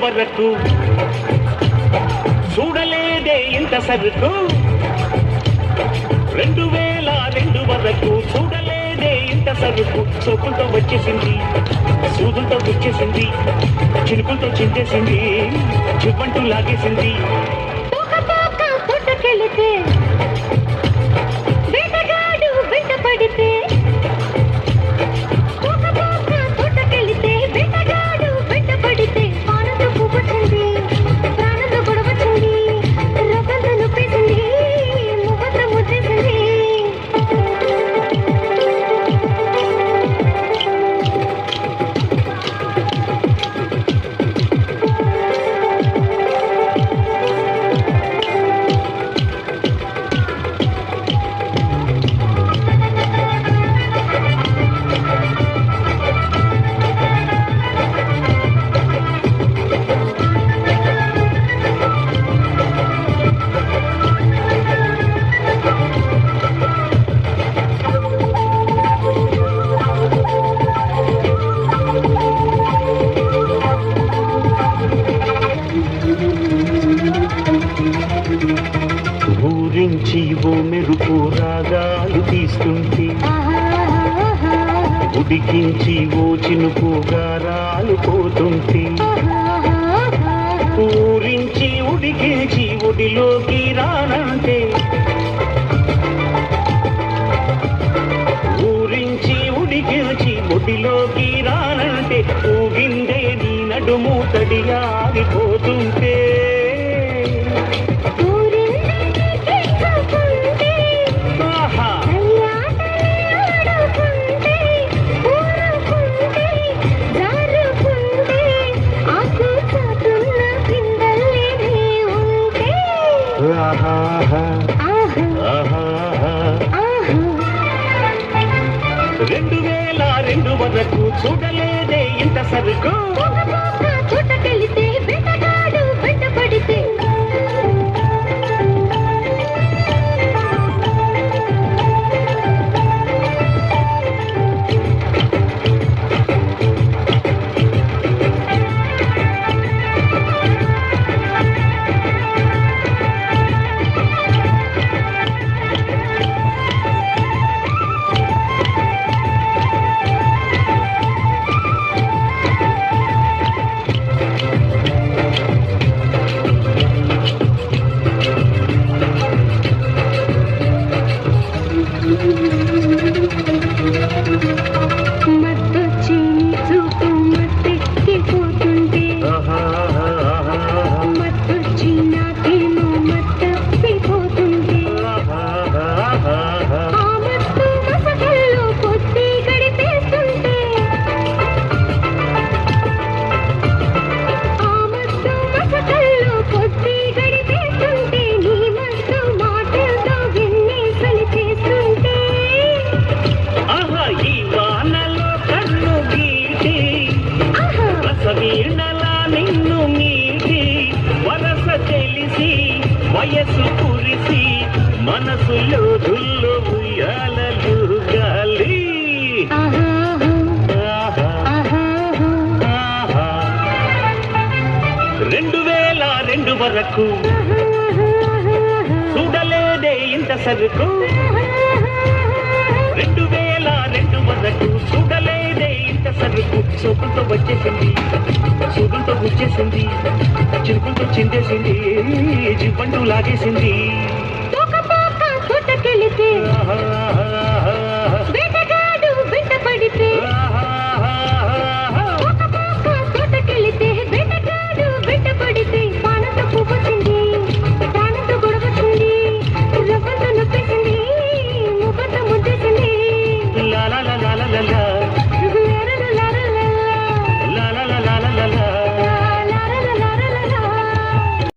వరకు చూడలేదే ఇంత సరుకు 2002 వరకు చూడలేదే ఇంత సరుకు సోకులతో వచ్చేసింది సూదులతో గుచ్చేసింది చినుకులతో చింతేసింది చివ్వంటూ లాగేసింది తోటకెళితే వేటగాడు వెంట పడితే తోటకెళితే వేటగాడు వెంట పడితే పానంతో పువ్వొచ్చింది ప్రాణంతో గొడవచ్చింది రకంతో నొప్పేసింది మువ్వంతో ముద్దేసింది ఊరించి ఓ మెరుపు రాగాలు తీస్తుంటే ఉడికించి ఓ చినుకు గారాలు పోతుంటే ఊరించి ఉడికించి ఒడిలోకి రానంటే ఊరించి ఉడికించి ఒడిలోకి రానంటే ఊగిందే నీ నడుము తడియారిపోతుంటే రెండు 2002 వరకు చూడలేదే ఇంత సరుకు తోటకెళితే వేటగాడు వెంట పడితే మత్తొచ్చి చూపు మత్తెక్కిపోతుంటే మత్తొచ్చి నాకేమో మత్తెక్కిపోతుంటే ఆ మత్తు మసకల్లో పొద్ది గడిపేస్తుంటే ఆ మత్తు మసకల్లో పొద్ది గడిపేస్తుంటే నీ మత్తు మాటలతో విన్ని సలిపేస్తుంటే ఈ వానలో కన్ను గీటి రసవీణలా నిన్ను మీటి వరస తెలిసి వయసు కురిసి మనసులో దుల్లో ఉయ్యాలలు గాలి 2002 వరకు చూడలేదే ఇంత సరుకు 2002 వరకు చూడలేదే ఇంత సరుకు సోకులతో వచ్చేసింది సూదులతో గుచ్చేసింది చిరుకులతో చిందేసింది జివ్వంటూ లాగేసింది